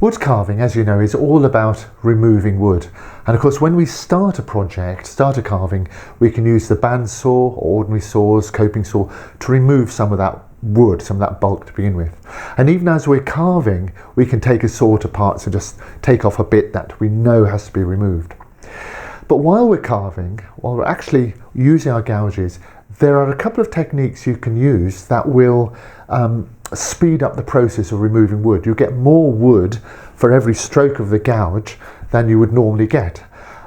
Wood carving, as you know, is all about removing wood. And of course, when we start a project, start a carving, we can use the bandsaw or ordinary saws, coping saw, to remove some of that wood, some of that bulk to begin with. And even as we're carving, we can take a saw to parts and just take off a bit that we know has to be removed. But while we're carving, while we're actually using our gouges, there are a couple of techniques you can use that will speed up the process of removing wood. You get more wood for every stroke of the gouge than you would normally get.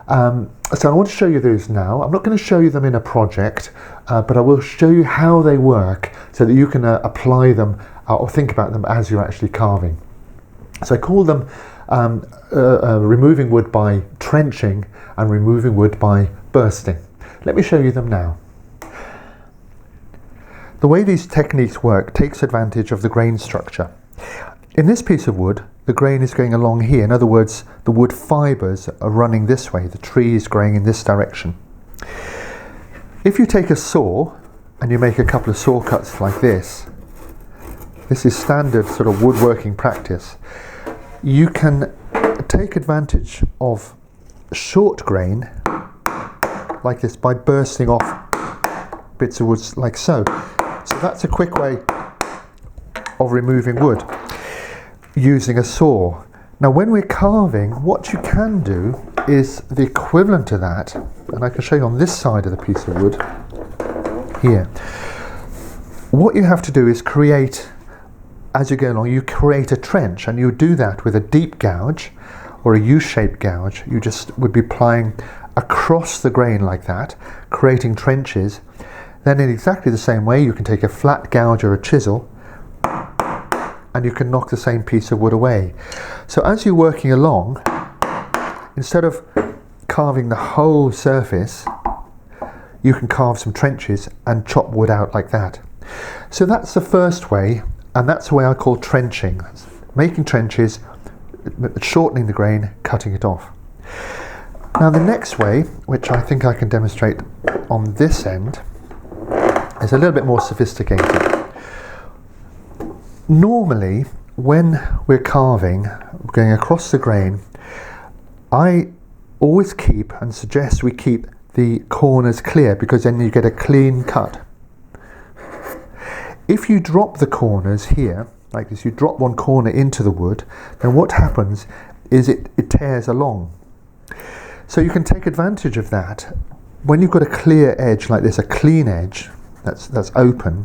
So I want to show you those now. I'm not going to show you them in a project, but I will show you how they work so that you can apply them or think about them as you're actually carving. So I call them removing wood by trenching and removing wood by bursting. Let me show you them now. The way these techniques work takes advantage of the grain structure. In this piece of wood, the grain is going along here. In other words, the wood fibres are running this way. The tree is growing in this direction. If you take a saw and you make a couple of saw cuts like this is standard sort of woodworking practice. You can take advantage of short grain like this by bursting off bits of wood like so. So that's a quick way of removing wood using a saw. Now when we're carving, what you can do is the equivalent to that, and I can show you on this side of the piece of wood here. What you have to do is create, as you go along, you create a trench, and you do that with a deep gouge or a U-shaped gouge. You just would be applying across the grain like that, creating trenches. Then in exactly the same way, you can take a flat gouge or a chisel and you can knock the same piece of wood away. So as you're working along, instead of carving the whole surface, you can carve some trenches and chop wood out like that. So that's the first way, and that's the way I call trenching. Making trenches, shortening the grain, cutting it off. Now the next way, which I think I can demonstrate on this end, is a little bit more sophisticated. Normally, when we're carving, going across the grain, I always keep and suggest we keep the corners clear, because then you get a clean cut. If you drop the corners here, like this, you drop one corner into the wood, then what happens is it tears along. So you can take advantage of that. When you've got a clear edge like this, a clean edge that's open,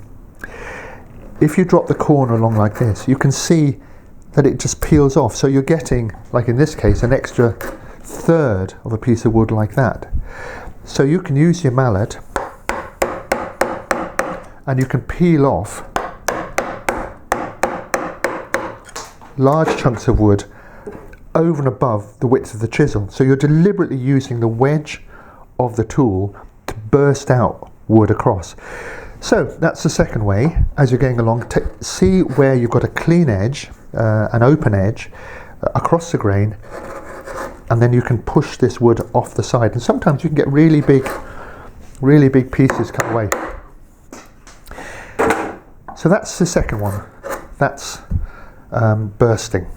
if you drop the corner along like this, you can see that it just peels off. So you're getting, like in this case, an extra third of a piece of wood like that. So you can use your mallet and you can peel off large chunks of wood over and above the width of the chisel. So you're deliberately using the wedge of the tool to burst out wood across. So that's the second way. As you're going along, see where you've got a clean edge, an open edge across the grain, and then you can push this wood off the side. And sometimes you can get really big pieces cut away. So that's the second one. That's bursting.